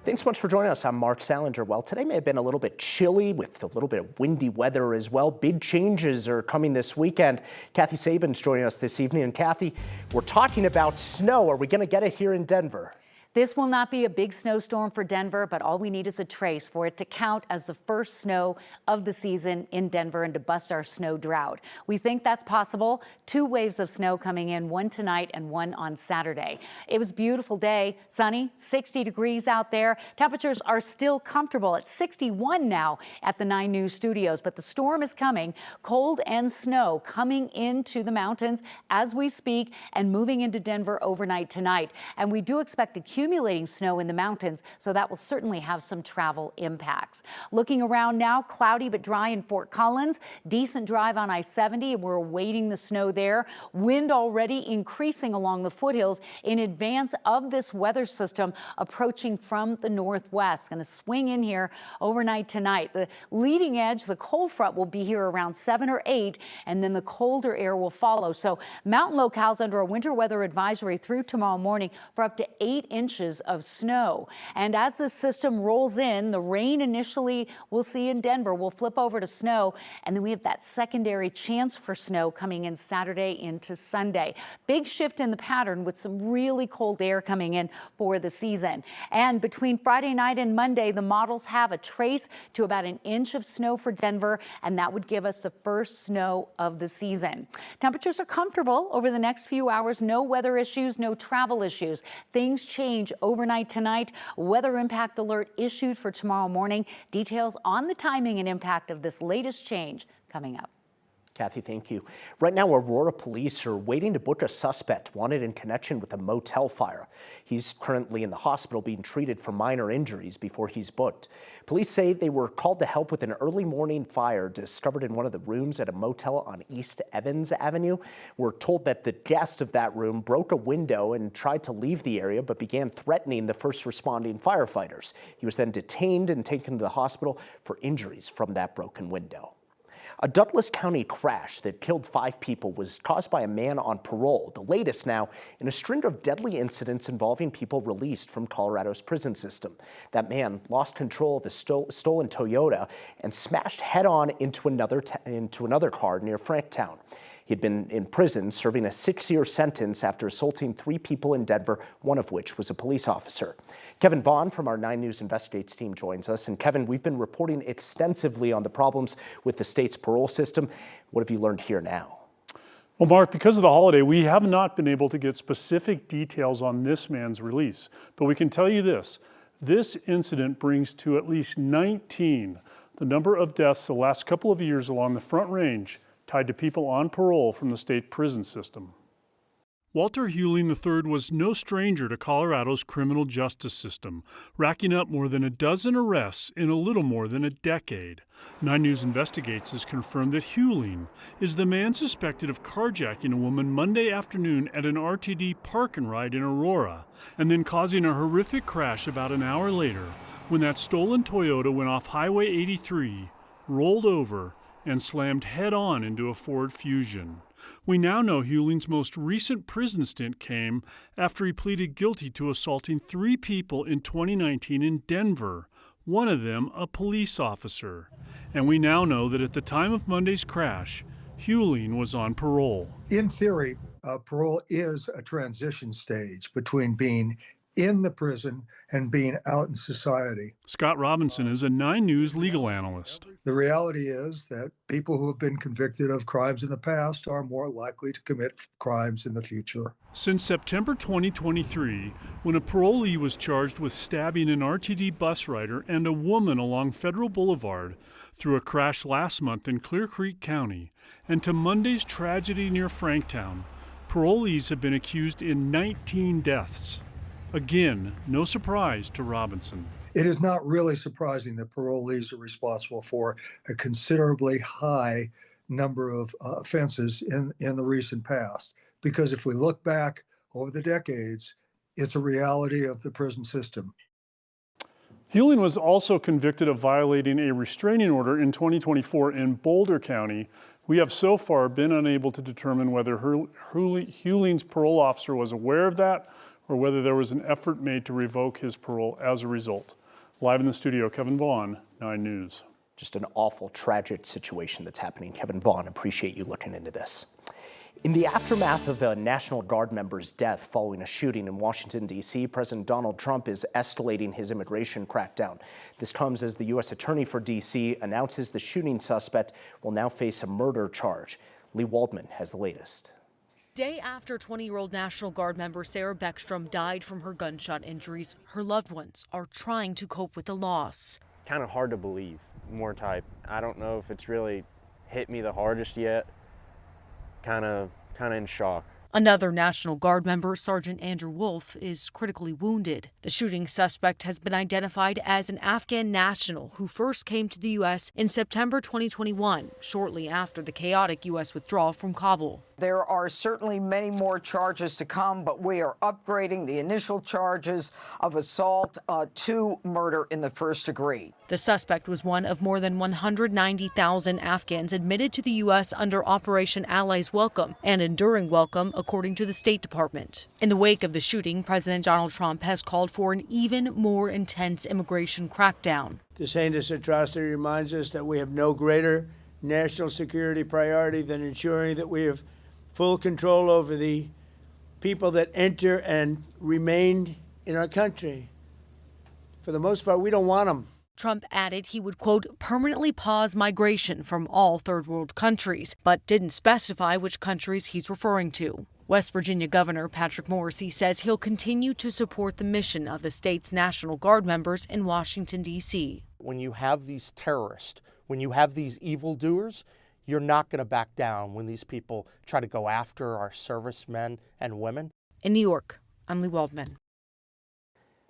Thanks so much for joining us. I'm Mark Salinger. Well, today may have been a little bit chilly with a little bit of windy weather as well. Big changes are coming this weekend. Kathy Sabin's joining us this evening. And Kathy, we're talking about snow. Are we going to get it here in Denver? This will not be a big snowstorm for Denver, but all we need is a trace for it to count as the first snow of the season in Denver and to bust our snow drought. We think that's possible. 2 waves of snow coming in, one tonight and one on Saturday. It was a beautiful day, sunny, 60 degrees out there. Temperatures are still comfortable at 61 now at the 9 News studios, but the storm is coming. Cold and snow coming into the mountains as we speak and moving into Denver overnight tonight. And we do expect accumulating snow in the mountains, so that will certainly have some travel impacts. Looking around now, cloudy but dry in Fort Collins, decent drive on I-70, and we're awaiting the snow there. Wind already increasing along the foothills in advance of this weather system approaching from the northwest. Going to swing in here overnight tonight. The leading edge, the cold front, will be here around 7 or 8, and then the colder air will follow. So mountain locales under a winter weather advisory through tomorrow morning for up to 8 inches of snow. And as this system rolls in, the rain initially we'll see in Denver will flip over to snow, and then we have that secondary chance for snow coming in Saturday into Sunday. Big shift in the pattern with some really cold air coming in for the season. And between Friday night and Monday, the models have a trace to about 1 inch of snow for Denver, and that would give us the first snow of the season. Temperatures are comfortable over the next few hours. No weather issues, no travel issues. Things change overnight tonight. Weather impact alert issued for tomorrow morning. Details on the timing and impact of this latest change coming up. Kathy, thank you. Right now, Aurora police are waiting to book a suspect wanted in connection with a motel fire. He's currently in the hospital being treated for minor injuries before he's booked. Police say they were called to help with an early morning fire discovered in one of the rooms at a motel on East Evans Avenue. We're told that the guest of that room broke a window and tried to leave the area, but began threatening the first responding firefighters. He was then detained and taken to the hospital for injuries from that broken window. A Douglas County crash that killed 5 people was caused by a man on parole, the latest now in a string of deadly incidents involving people released from Colorado's prison system. That man lost control of a stolen Toyota and smashed head-on into another car near Franktown. He'd been in prison serving a 6-year sentence after assaulting 3 people in Denver, one of which was a police officer. Kevin Vaughn from our 9 News Investigates team joins us. And Kevin, we've been reporting extensively on the problems with the state's parole system. What have you learned here now? Well, Mark, because of the holiday, we have not been able to get specific details on this man's release. But we can tell you this incident brings to at least 19 the number of deaths the last couple of years along the Front Range tied to people on parole from the state prison system. Walter Huling III was no stranger to Colorado's criminal justice system, racking up more than a dozen arrests in a little more than a decade. 9 News Investigates has confirmed that Huling is the man suspected of carjacking a woman Monday afternoon at an RTD park and ride in Aurora, and then causing a horrific crash about an hour later when that stolen Toyota went off Highway 83, rolled over, and slammed head-on into a Ford Fusion. We now know Huling's most recent prison stint came after he pleaded guilty to assaulting 3 people in 2019 in Denver, one of them a police officer. And we now know that at the time of Monday's crash, Huling was on parole. In theory, parole is a transition stage between being in the prison and being out in society. Scott Robinson is a 9 News legal analyst. The reality is that people who have been convicted of crimes in the past are more likely to commit crimes in the future. Since September 2023, when a parolee was charged with stabbing an RTD bus rider and a woman along Federal Boulevard through a crash last month in Clear Creek County, and to Monday's tragedy near Franktown, parolees have been accused in 19 deaths. Again, no surprise to Robinson. It is not really surprising that parolees are responsible for a considerably high number of offenses in the recent past. Because if we look back over the decades, it's a reality of the prison system. Huling was also convicted of violating a restraining order in 2024 in Boulder County. We have so far been unable to determine whether Huling's parole officer was aware of that or whether there was an effort made to revoke his parole as a result. Live in the studio, Kevin Vaughn, 9 News. Just an awful, tragic situation that's happening. Kevin Vaughn, appreciate you looking into this. In the aftermath of a National Guard member's death following a shooting in Washington, D.C., President Donald Trump is escalating his immigration crackdown. This comes as the U.S. Attorney for D.C. announces the shooting suspect will now face a murder charge. Lee Waldman has the latest. Day after 20-year-old National Guard member Sarah Beckstrom died from her gunshot injuries, her loved ones are trying to cope with the loss. Kind of hard to believe, more type. I don't know if it's really hit me the hardest yet. Kind of in shock. Another National Guard member, Sergeant Andrew Wolf, is critically wounded. The shooting suspect has been identified as an Afghan national who first came to the U.S. in September 2021, shortly after the chaotic U.S. withdrawal from Kabul. There are certainly many more charges to come, but we are upgrading the initial charges of assault to murder in the first degree. The suspect was one of more than 190,000 Afghans admitted to the U.S. under Operation Allies Welcome and Enduring Welcome, according to the State Department. In the wake of the shooting, President Donald Trump has called for an even more intense immigration crackdown. This heinous atrocity reminds us that we have no greater national security priority than ensuring that we have full control over the people that enter and remain in our country. For the most part, we don't want them. Trump added he would, quote, permanently pause migration from all third world countries, but didn't specify which countries he's referring to. West Virginia Governor Patrick Morrisey says he'll continue to support the mission of the state's National Guard members in Washington, D.C. When you have these terrorists, when you have these evildoers, you're not going to back down when these people try to go after our servicemen and women. In New York, I'm Lee Waldman.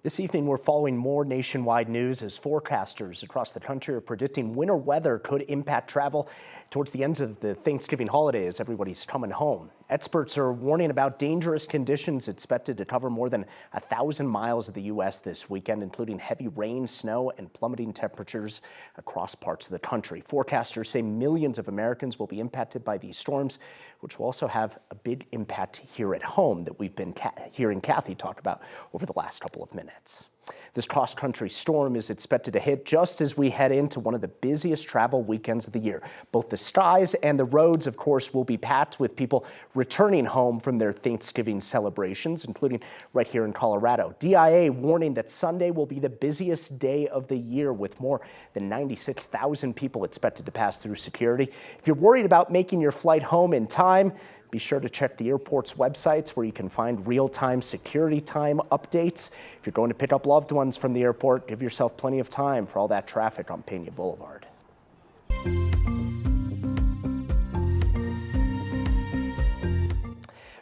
This evening, we're following more nationwide news as forecasters across the country are predicting winter weather could impact travel towards the end of the Thanksgiving holiday as everybody's coming home. Experts are warning about dangerous conditions expected to cover more than 1,000 miles of the U.S. this weekend, including heavy rain, snow, and plummeting temperatures across parts of the country. Forecasters say millions of Americans will be impacted by these storms, which will also have a big impact here at home that we've been hearing Kathy talk about over the last couple of minutes. This cross-country storm is expected to hit just as we head into one of the busiest travel weekends of the year. Both the skies and the roads, of course, will be packed with people returning home from their Thanksgiving celebrations, including right here in Colorado. DIA warning that Sunday will be the busiest day of the year with more than 96,000 people expected to pass through security. If you're worried about making your flight home in time, be sure to check the airport's websites where you can find real-time security time updates. If you're going to pick up loved ones from the airport, give yourself plenty of time for all that traffic on Pena Boulevard.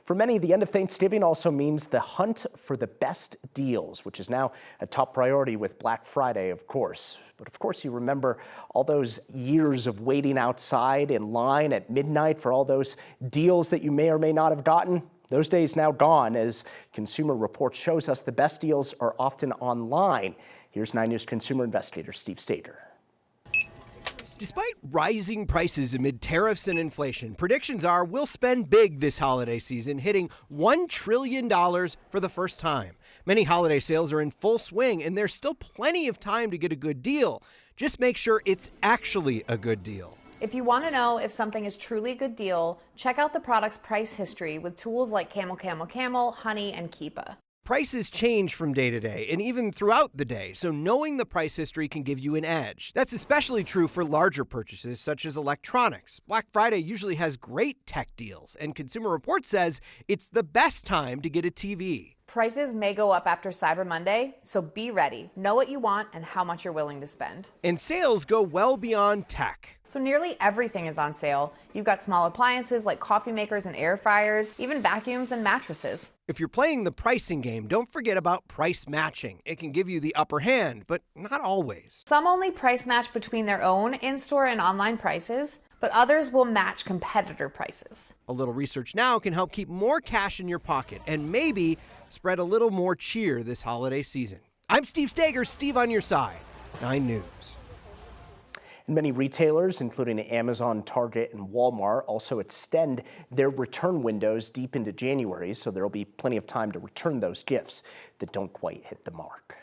For many, the end of Thanksgiving also means the hunt for the best deals, which is now a top priority with Black Friday, of course. But of course, you remember all those years of waiting outside in line at midnight for all those deals that you may or may not have gotten. Those days now gone, as Consumer Reports shows us the best deals are often online. Here's 9 News consumer investigator Steve Stager. Despite rising prices amid tariffs and inflation, predictions are we'll spend big this holiday season, hitting $1 trillion for the first time. Many holiday sales are in full swing, and there's still plenty of time to get a good deal. Just make sure it's actually a good deal. If you want to know if something is truly a good deal, check out the product's price history with tools like Camel Camel Camel, Honey, and Keepa. Prices change from day to day and even throughout the day, so knowing the price history can give you an edge. That's especially true for larger purchases such as electronics. Black Friday usually has great tech deals, and Consumer Reports says it's the best time to get a TV. Prices may go up after Cyber Monday, so be ready. Know what you want and how much you're willing to spend. And sales go well beyond tech. So nearly everything is on sale. You've got small appliances like coffee makers and air fryers, even vacuums and mattresses. If you're playing the pricing game, don't forget about price matching. It can give you the upper hand, but not always. Some only price match between their own in-store and online prices, but others will match competitor prices. A little research now can help keep more cash in your pocket and maybe spread a little more cheer this holiday season. I'm Steve Stager, Steve on your side, 9 News. And many retailers, including Amazon, Target, and Walmart, also extend their return windows deep into January, so there'll be plenty of time to return those gifts that don't quite hit the mark.